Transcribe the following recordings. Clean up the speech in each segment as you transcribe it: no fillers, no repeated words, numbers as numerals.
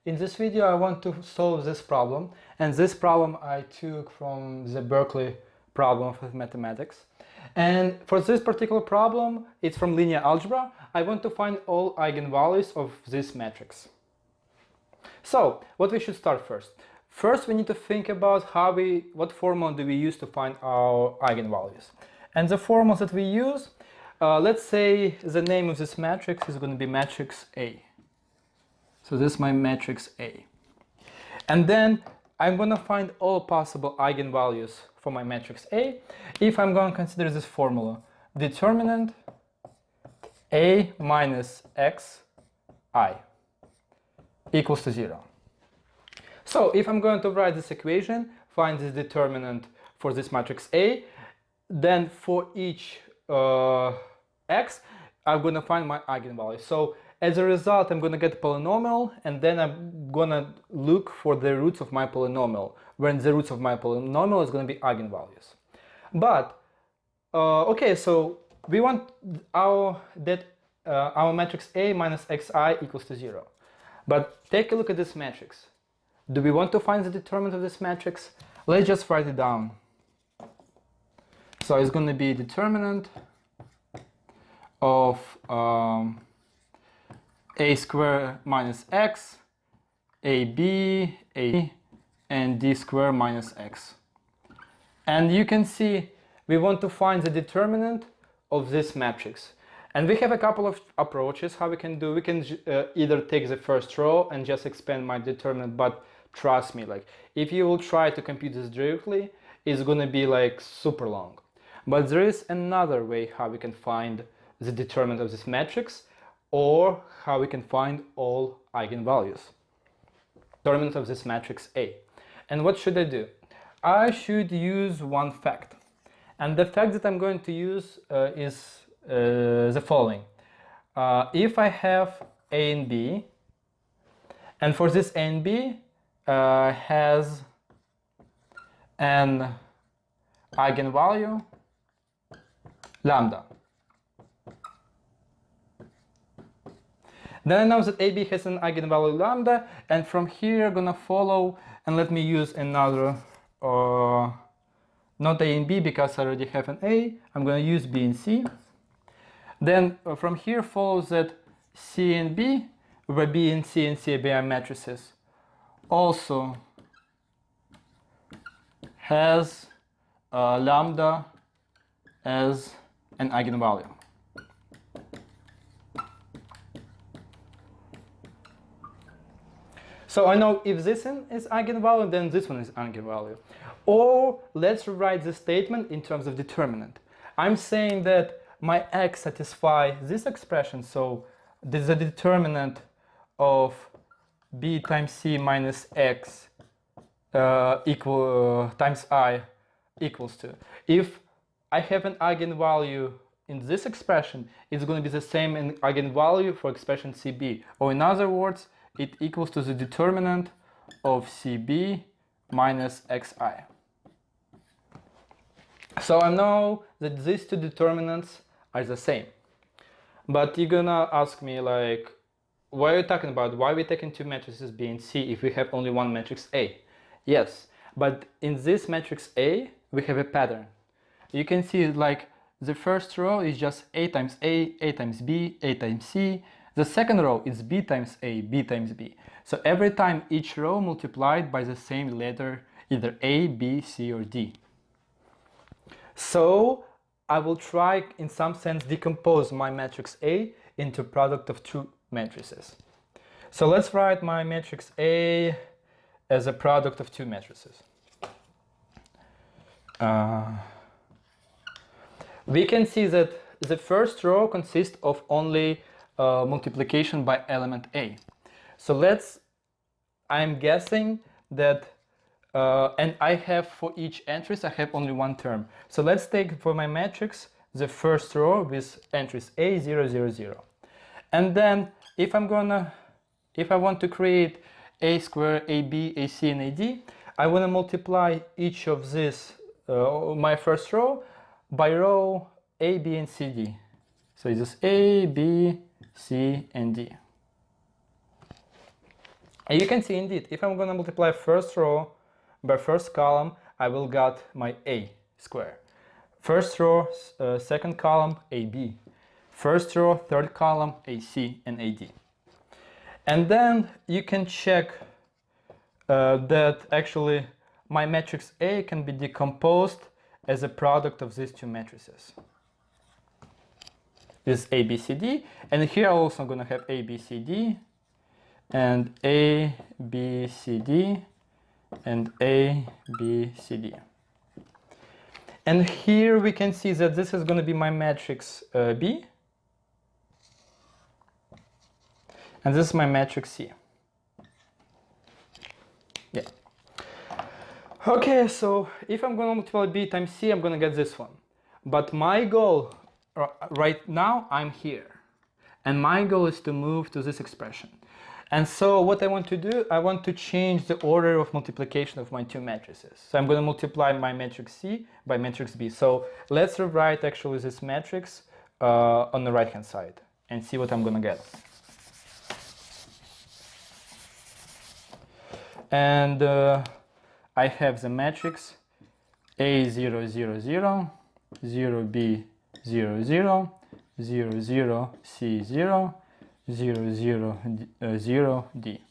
In this video I want to solve this problem, and this problem I took from the Berkeley Problems of Mathematics. And for this particular problem, it's from linear algebra. I want to find all eigenvalues of this matrix. So, what we should start first? First we need to think about what formula do we use to find our eigenvalues. And the formulas that we use, let's say the name of this matrix is going to be matrix A. So this is my matrix A. And then I'm going to find all possible eigenvalues for my matrix A if I'm going to consider this formula. Determinant A minus xi equals to 0. So if I'm going to write this equation, find this determinant for this matrix A, then for each x, I'm going to find my eigenvalue. So as a result, I'm going to get a polynomial, and then I'm going to look for the roots of my polynomial, when the roots of my polynomial is going to be eigenvalues. But, okay, so we want our matrix A minus xi equals to 0. But take a look at this matrix. Do we want to find the determinant of this matrix? Let's just write it down. So it's going to be determinant of a square minus x, ab, a, and d square minus x. And you can see we want to find the determinant of this matrix. And we have a couple of approaches how we can do. We can either take the first row and just expand my determinant, but trust me, like if you will try to compute this directly, it's going to be like super long. But there is another way how we can find the determinant of this matrix, or how we can find all eigenvalues. Determinant of this matrix A. And what should I do? I should use one fact. And the fact that I'm going to use is the following. If I have A and B, and for this A and B has an eigenvalue lambda, then I know that AB has an eigenvalue lambda, and from here I'm gonna follow, and let me use another, not A and B because I already have an A, I'm gonna use B and C. Then from here follows that C and B, where B and C are matrices, also has lambda as an eigenvalue. So I know if this one is eigenvalue, then this one is eigenvalue. Or let's rewrite the statement in terms of determinant. I'm saying that my x satisfies this expression, so this is a determinant of b times c minus x times I equals to. If I have an eigenvalue in this expression, it's going to be the same in eigenvalue for expression cb, or in other words, it equals to the determinant of cb minus xi. So I know that these two determinants are the same. But you're gonna ask me, like, what are you talking about? Why are we taking two matrices B and C if we have only one matrix A? Yes, but in this matrix A, we have a pattern. You can see, like, the first row is just A times A times B, A times C. The second row is B times A, B times B. So every time each row multiplied by the same letter, either A, B, C, or D. So I will try, in some sense, decompose my matrix A into product of two matrices. So let's write my matrix A as a product of two matrices. We can see that the first row consists of only multiplication by element A. So I'm guessing that, and I have for each entries, I have only one term. So let's take for my matrix the first row with entries A, 0, 0, 0. And then if I want to create A square, AB, AC, and AD, I want to multiply each of these, my first row, by row A, B, and CD. So it's just A, B, C, and D. And you can see indeed, if I'm gonna multiply first row by first column, I will get my A square. First row, second column, AB. First row, third column, AC and AD. And then you can check that actually my matrix A can be decomposed as a product of these two matrices. This is A, B, C, D, and here also I'm gonna have A, B, C, D, and A, B, C, D, and A, B, C, D. And here we can see that this is gonna be my matrix B, and this is my matrix C. Yeah. Okay, so if I'm gonna multiply B times C, I'm gonna get this one. But my goal, right now I'm here. And my goal is to move to this expression. And so what I want to do, I want to change the order of multiplication of my two matrices. So I'm gonna multiply my matrix C by matrix B. So let's rewrite actually this matrix on the right hand side and see what I'm gonna get. And I have the matrix A0, 0, 0, 0B, 0, 0, 0, 0, C, 0, 0, 0, 0, D.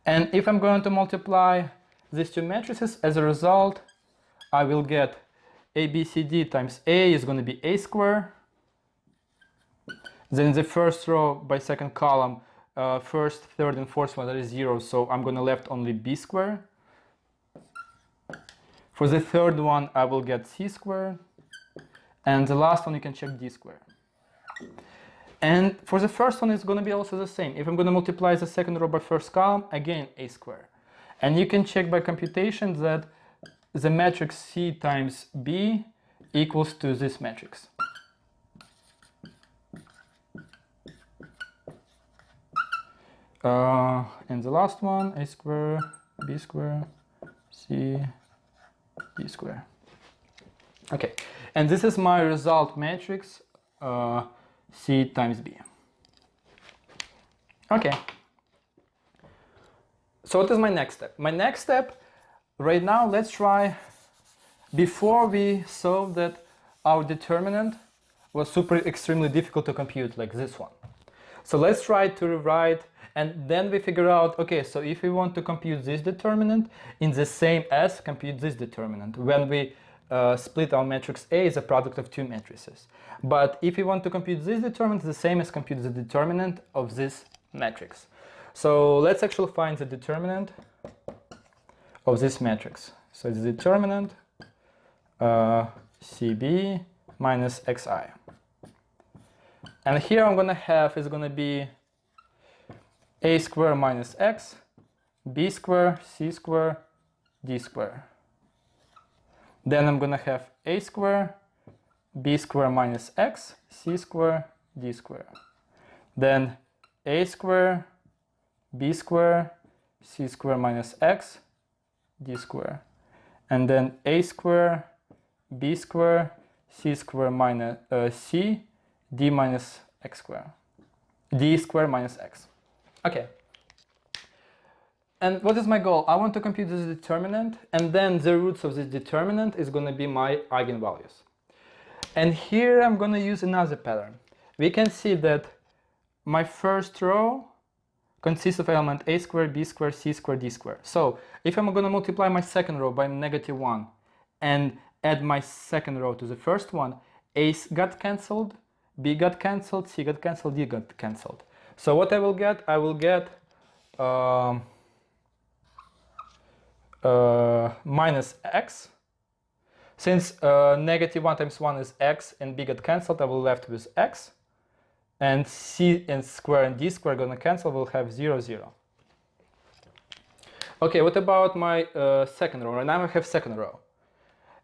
And if I'm going to multiply these two matrices, as a result, I will get ABCD times A is going to be A squared. Then the first row by second column, first, third, and fourth one, that is 0, so I'm going to left only B squared. For the third one, I will get C squared. And the last one, you can check D squared. And for the first one, it's going to be also the same. If I'm going to multiply the second row by first column, again, A squared. And you can check by computation that the matrix C times B equals to this matrix. And the last one, A squared, B squared, C, D squared. Okay, and this is my result matrix, C times B. Okay, so what is my next step? My next step, right now, let's try, before we solve that our determinant was extremely difficult to compute, like this one. So let's try to rewrite, and then we figure out, okay, so if we want to compute this determinant in the same as compute this determinant, when we split our matrix A is a product of two matrices. But if we want to compute this determinant, the same as compute the determinant of this matrix. So let's actually find the determinant of this matrix. So it's the determinant CB minus XI. And here I'm gonna have is gonna be A squared minus X, B squared, C squared, D squared. Then I'm gonna have A squared, B squared minus X, C squared, D squared. Then A squared, B squared, C squared minus X, D squared. And then A squared, B squared, C squared minus C, D minus X squared. D squared minus X. Okay. And what is my goal? I want to compute this determinant, and then the roots of this determinant is going to be my eigenvalues. And here I'm going to use another pattern. We can see that my first row consists of element A squared, B squared, C squared, D squared. So if I'm going to multiply my second row by -1 and add my second row to the first one, A got cancelled, B got cancelled, C got cancelled, D got cancelled. So what I will get minus X. Since -1 times 1 is X and B got cancelled, I will left with X. And C and square and D square gonna cancel, we'll have 0, 0. Okay, what about my second row? Right now I have second row.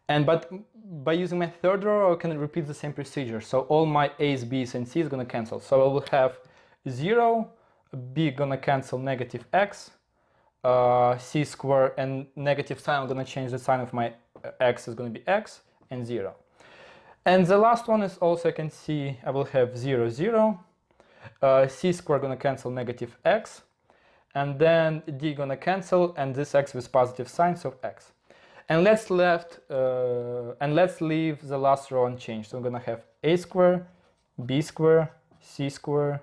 But by using my third row, I can repeat the same procedure. So all my A's, B's, and C's gonna cancel. So I will have 0, B gonna cancel negative X, C square and negative sign, I'm gonna change the sign of my X is gonna be X, and 0. And the last one is also, I can see, I will have 0, 0, C square gonna cancel negative X, and then d gonna cancel, and this x with positive sign, so x. And let's leave the last row unchanged. So I'm gonna have a square, b square, c square,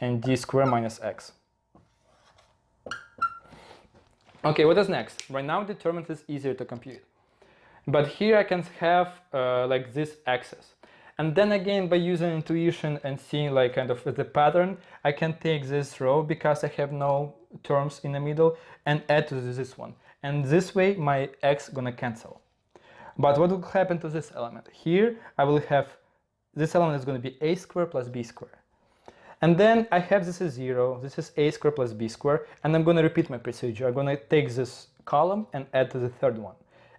and d square minus x. Okay, what is next? Right now determinant is easier to compute. But here I can have like this axis. And then again, by using intuition and seeing like kind of the pattern, I can take this row because I have no terms in the middle and add to this one. And this way my x gonna cancel. But what will happen to this element? Here I will have, this element is gonna be a square plus b square. And then I have this is 0, this is a square plus b square, and I'm gonna repeat my procedure. I'm gonna take this column and add to the third one.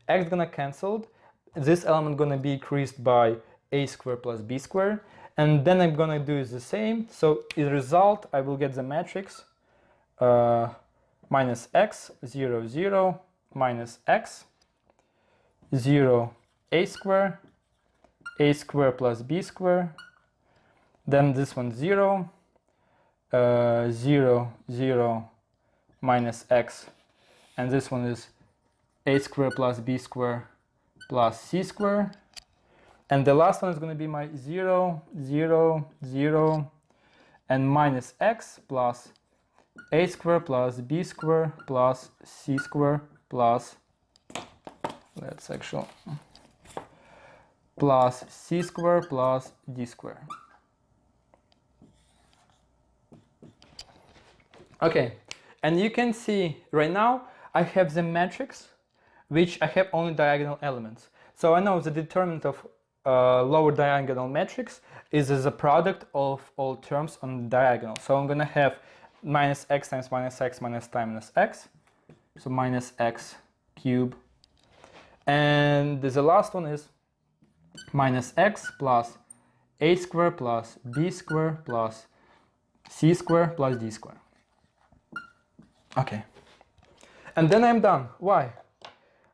X gonna cancel, this element gonna be increased by a square plus b square, and then I'm gonna do the same. So in the result I will get the matrix minus x 0 0 minus x 0 a square plus b square, then this one 0 0 0 minus x, and this one is a square plus b square plus c square. And the last one is going to be my 0, 0, 0, and minus x plus a square plus b square plus c square plus, let's actually, plus c square plus d square. Okay, and you can see right now I have the matrix which I have only diagonal elements. So I know the determinant of lower diagonal matrix is as a product of all terms on the diagonal. So I'm gonna have minus x times minus x minus times x, so minus x cube, and the last one is minus x plus a square plus b square plus c square plus d square. Okay, and then I'm done. Why?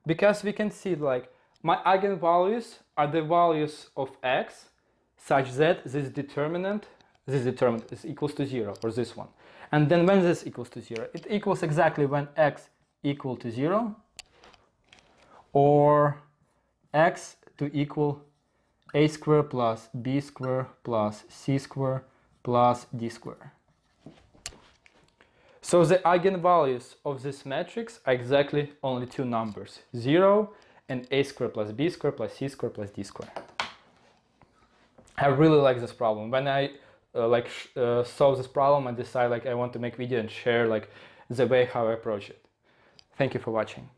Because we can see like my eigenvalues are the values of x such that this determinant is equals to 0, or this one. And then when this equals to 0, it equals exactly when x equal to 0 or x to equal a square plus b square plus c square plus d square. So the eigenvalues of this matrix are exactly only two numbers, 0 and a square plus b square plus c square plus d square. I really like this problem. When I solve this problem, I decide like I want to make video and share like the way how I approach it. Thank you for watching.